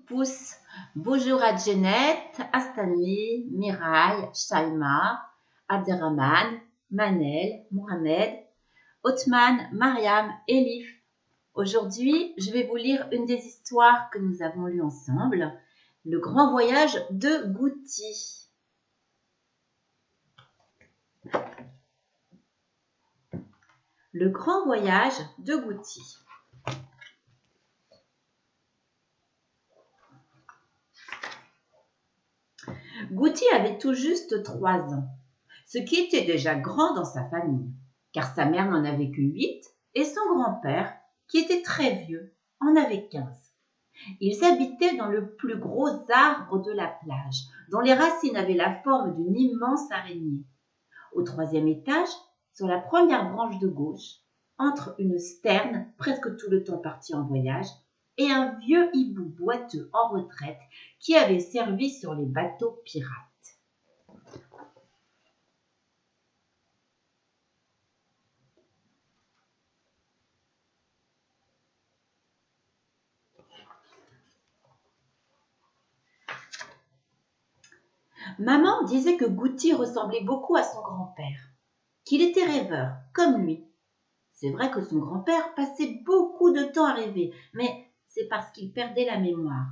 Pouce. Bonjour à Jeannette, à Stanley, Mirail, Shaima, Abderrahman, Manel, Mohamed, Othman, Mariam, Elif. Aujourd'hui, je vais vous lire une des histoires que nous avons lues ensemble, Le grand voyage de Gouti. Le grand voyage de Gouti. Gouti avait tout juste 3 ans, ce qui était déjà grand dans sa famille, car sa mère n'en avait que 8 et son grand-père, qui était très vieux, en avait 15. Ils habitaient dans le plus gros arbre de la plage, dont les racines avaient la forme d'une immense araignée. Au 3e étage, sur la première branche de gauche, entre une sterne, presque tout le temps partie en voyage, et un vieux hibou boiteux en retraite qui avait servi sur les bateaux pirates. Maman disait que Gouti ressemblait beaucoup à son grand-père, qu'il était rêveur, comme lui. C'est vrai que son grand-père passait beaucoup de temps à rêver, mais c'est parce qu'il perdait la mémoire.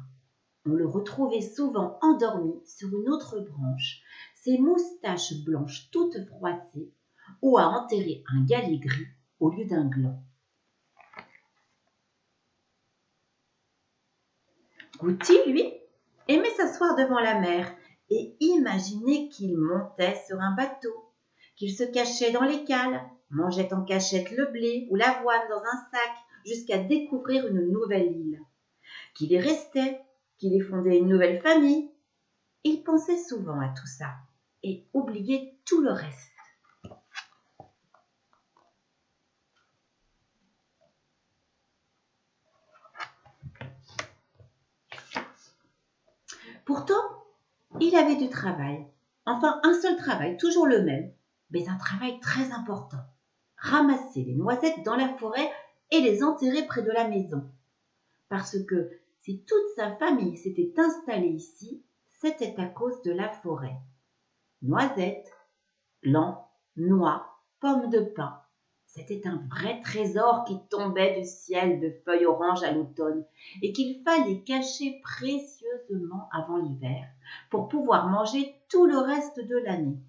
On le retrouvait souvent endormi sur une autre branche, ses moustaches blanches toutes froissées, ou à enterrer un galet gris au lieu d'un gland. Gouti, lui, aimait s'asseoir devant la mer et imaginer qu'il montait sur un bateau, qu'il se cachait dans les cales, mangeait en cachette le blé ou l'avoine dans un sac jusqu'à découvrir une nouvelle île, qu'il y restait, qu'il y fondait une nouvelle famille. Il pensait souvent à tout ça et oubliait tout le reste. Pourtant, il avait du travail. Enfin, un seul travail, toujours le même, mais un travail très important. Ramasser les noisettes dans la forêt et les enterrer près de la maison. Parce que si toute sa famille s'était installée ici, c'était à cause de la forêt. Noisettes, lents, noix, pommes de pin. C'était un vrai trésor qui tombait du ciel de feuilles oranges à l'automne et qu'il fallait cacher précieusement avant l'hiver pour pouvoir manger tout le reste de l'année.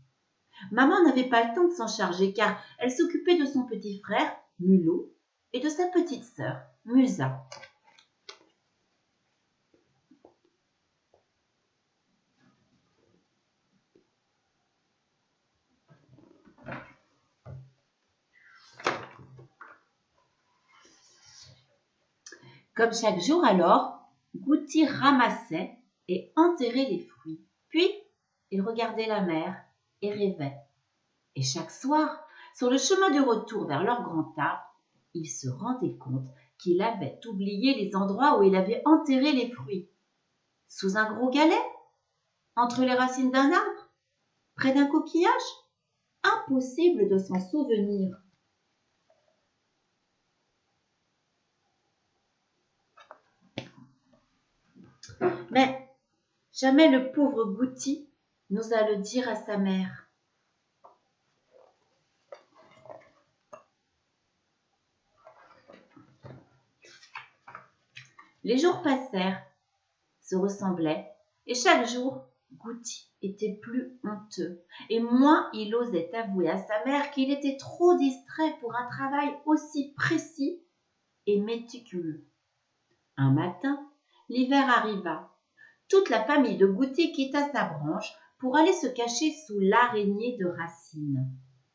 Maman n'avait pas le temps de s'en charger car elle s'occupait de son petit frère, Mulot, et de sa petite sœur, Musa. Comme chaque jour alors, Gouti ramassait et enterrait les fruits. Puis, il regardait la mer et rêvait. Et chaque soir, sur le chemin de retour vers leur grand arbre, il se rendait compte qu'il avait oublié les endroits où il avait enterré les fruits. Sous un gros galet? Entre les racines d'un arbre? Près d'un coquillage? Impossible de s'en souvenir. Mais jamais le pauvre Gouti n'osa le dire à sa mère. Les jours passèrent, se ressemblaient, et chaque jour, Gouti était plus honteux, et moins il osait avouer à sa mère qu'il était trop distrait pour un travail aussi précis et méticuleux. Un matin, l'hiver arriva. Toute la famille de Gouti quitta sa branche pour aller se cacher sous l'araignée de racines.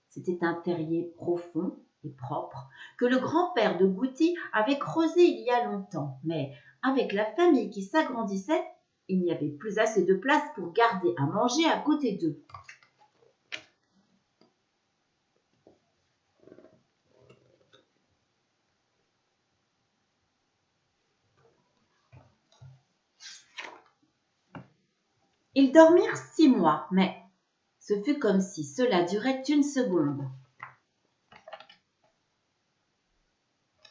C'était un terrier profond et propre que le grand-père de Gouti avait creusé il y a longtemps, mais avec la famille qui s'agrandissait, il n'y avait plus assez de place pour garder à manger à côté d'eux. Ils dormirent 6 mois, mais ce fut comme si cela durait une seconde.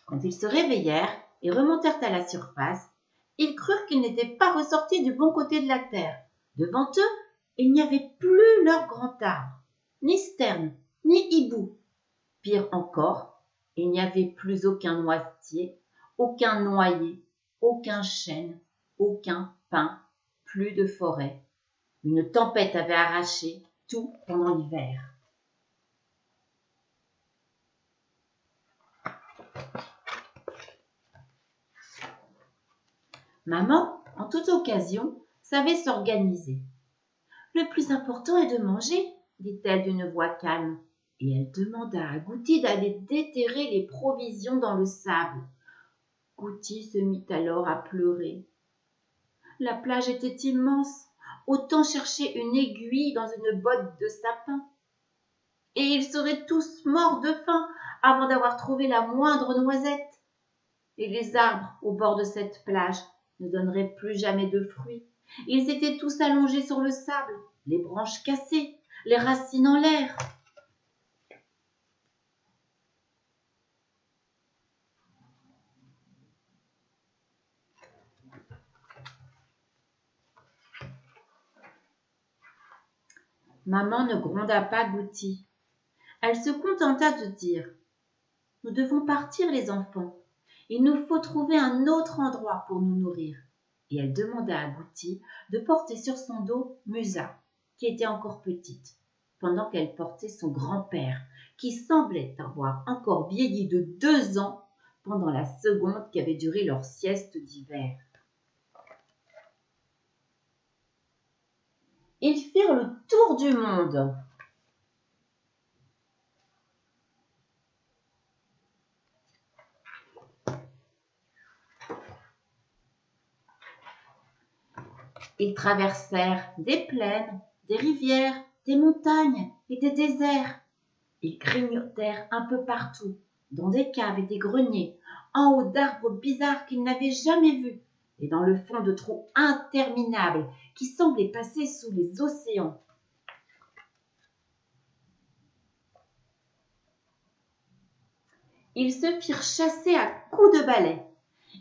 Quand ils se réveillèrent et remontèrent à la surface, Ils crurent qu'ils n'étaient pas ressortis du bon côté de la terre. Devant eux, il n'y avait plus leur grand arbre, ni sterne, ni hibou. Pire encore, il n'y avait plus aucun noisetier, aucun noyer, aucun chêne, aucun pin, plus de forêt. Une tempête avait arraché tout pendant l'hiver. Maman, en toute occasion, savait s'organiser. Le plus important est de manger, dit-elle d'une voix calme, et elle demanda à Goutti d'aller déterrer les provisions dans le sable. Goutti se mit alors à pleurer. La plage était immense, autant chercher une aiguille dans une botte de sapin. Et ils seraient tous morts de faim avant d'avoir trouvé la moindre noisette. Et les arbres au bord de cette plage ne donneraient plus jamais de fruits. Ils étaient tous allongés sur le sable, les branches cassées, les racines en l'air. Maman ne gronda pas Goutti. Elle se contenta de dire « Nous devons partir, les enfants. Il nous faut trouver un autre endroit pour nous nourrir. » Et elle demanda à Goutti de porter sur son dos Musa, qui était encore petite, pendant qu'elle portait son grand-père, qui semblait avoir encore vieilli de 2 ans pendant la seconde qui avait duré leur sieste d'hiver. Ils firent le tour du monde. Ils traversèrent des plaines, des rivières, des montagnes et des déserts. Ils grignotèrent un peu partout, dans des caves et des greniers, en haut d'arbres bizarres qu'ils n'avaient jamais vus, et dans le fond de trous interminables qui semblaient passer sous les océans. Ils se firent chasser à coups de balai.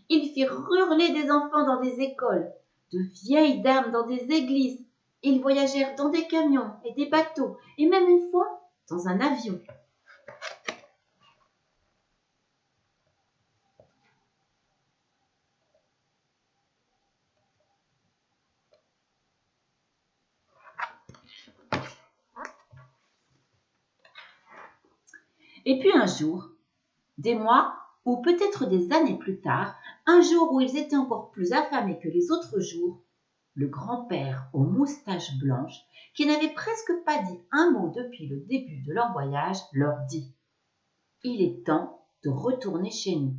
Ils firent hurler des enfants dans des écoles, de vieilles dames dans des églises. Ils voyagèrent dans des camions et des bateaux, et même une fois dans un avion. Et puis un jour, des mois ou peut-être des années plus tard, un jour où ils étaient encore plus affamés que les autres jours, le grand-père aux moustaches blanches, qui n'avait presque pas dit un mot depuis le début de leur voyage, leur dit « Il est temps de retourner chez nous. »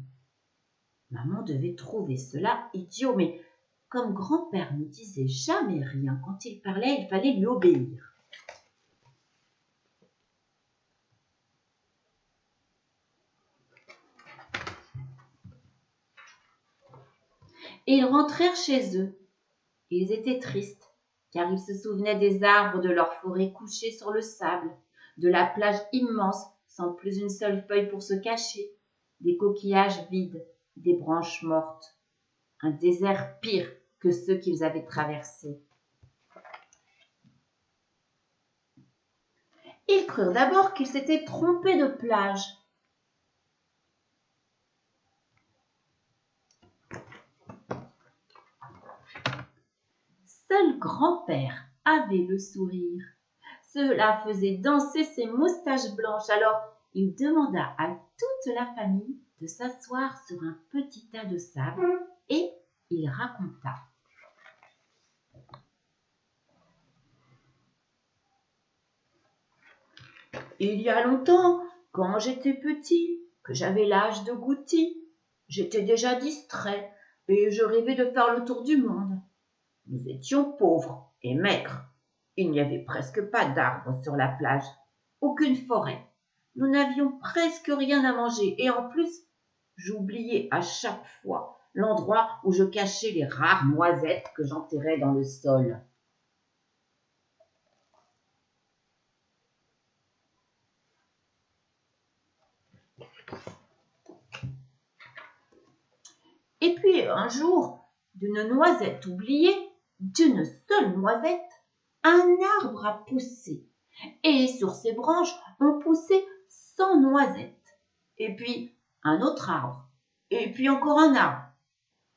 Maman devait trouver cela idiot, mais comme grand-père ne disait jamais rien quand il parlait, il fallait lui obéir. Et ils rentrèrent chez eux. Ils étaient tristes, car ils se souvenaient des arbres de leur forêt couchés sur le sable, de la plage immense sans plus une seule feuille pour se cacher, des coquillages vides, des branches mortes, un désert pire que ceux qu'ils avaient traversés. Ils crurent d'abord qu'ils s'étaient trompés de plage. Seul grand-père avait le sourire. Cela faisait danser ses moustaches blanches, alors il demanda à toute la famille de s'asseoir sur un petit tas de sable et il raconta. Il y a longtemps, quand j'étais petit, que j'avais l'âge de Goutti, j'étais déjà distrait et je rêvais de faire le tour du monde. Nous étions pauvres et maigres. Il n'y avait presque pas d'arbres sur la plage, aucune forêt. Nous n'avions presque rien à manger et en plus, j'oubliais à chaque fois l'endroit où je cachais les rares noisettes que j'enterrais dans le sol. Et puis un jour, d'une noisette oubliée, d'une seule noisette, un arbre a poussé, et sur ses branches ont poussé 100 noisettes, et puis un autre arbre, et puis encore un arbre,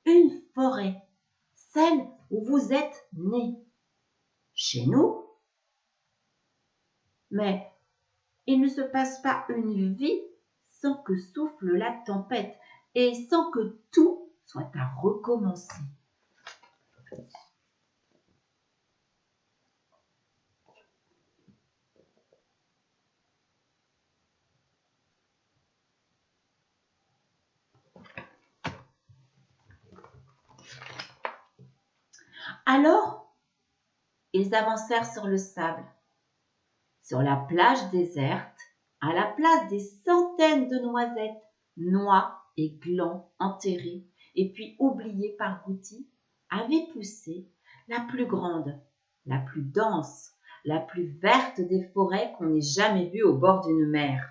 une forêt, celle où vous êtes nés. Chez nous. Mais il ne se passe pas une vie sans que souffle la tempête et sans que tout soit à recommencer. Alors, ils avancèrent sur le sable, sur la plage déserte, à la place des centaines de noisettes, noix et glands enterrés et puis oubliés par Goutti, avait poussé la plus grande, la plus dense, la plus verte des forêts qu'on ait jamais vues au bord d'une mer.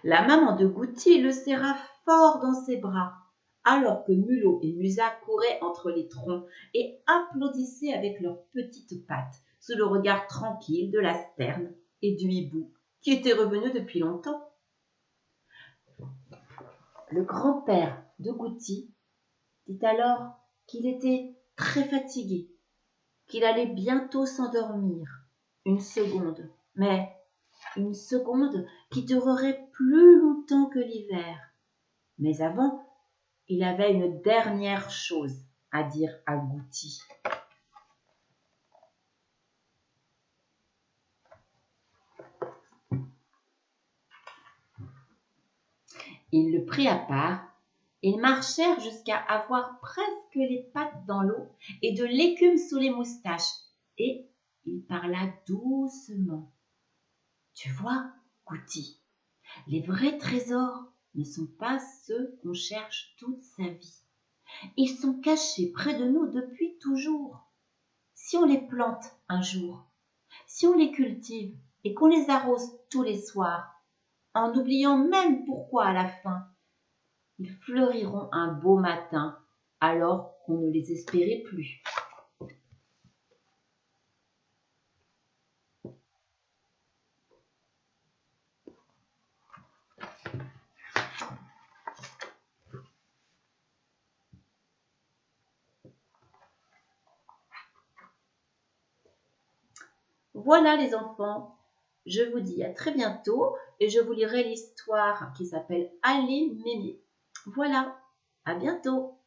La maman de Goutti le serra fort dans ses bras, alors que Mulot et Musa couraient entre les troncs et applaudissaient avec leurs petites pattes sous le regard tranquille de la sterne et du hibou, qui était revenu depuis longtemps. Le grand-père de Goutti dit alors qu'il était très fatigué, qu'il allait bientôt s'endormir. Une seconde, mais une seconde qui durerait plus longtemps que l'hiver. Mais avant, il avait une dernière chose à dire à Goutti. Il le prit à part. Ils marchèrent jusqu'à avoir presque les pattes dans l'eau et de l'écume sous les moustaches. Et il parla doucement. Tu vois, Goutti, les vrais trésors ne sont pas ceux qu'on cherche toute sa vie. Ils sont cachés près de nous depuis toujours. Si on les plante un jour, si on les cultive et qu'on les arrose tous les soirs, en oubliant même pourquoi à la fin, ils fleuriront un beau matin alors qu'on ne les espérait plus. Voilà les enfants, je vous dis à très bientôt et je vous lirai l'histoire qui s'appelle Allez Mémé. Voilà, à bientôt.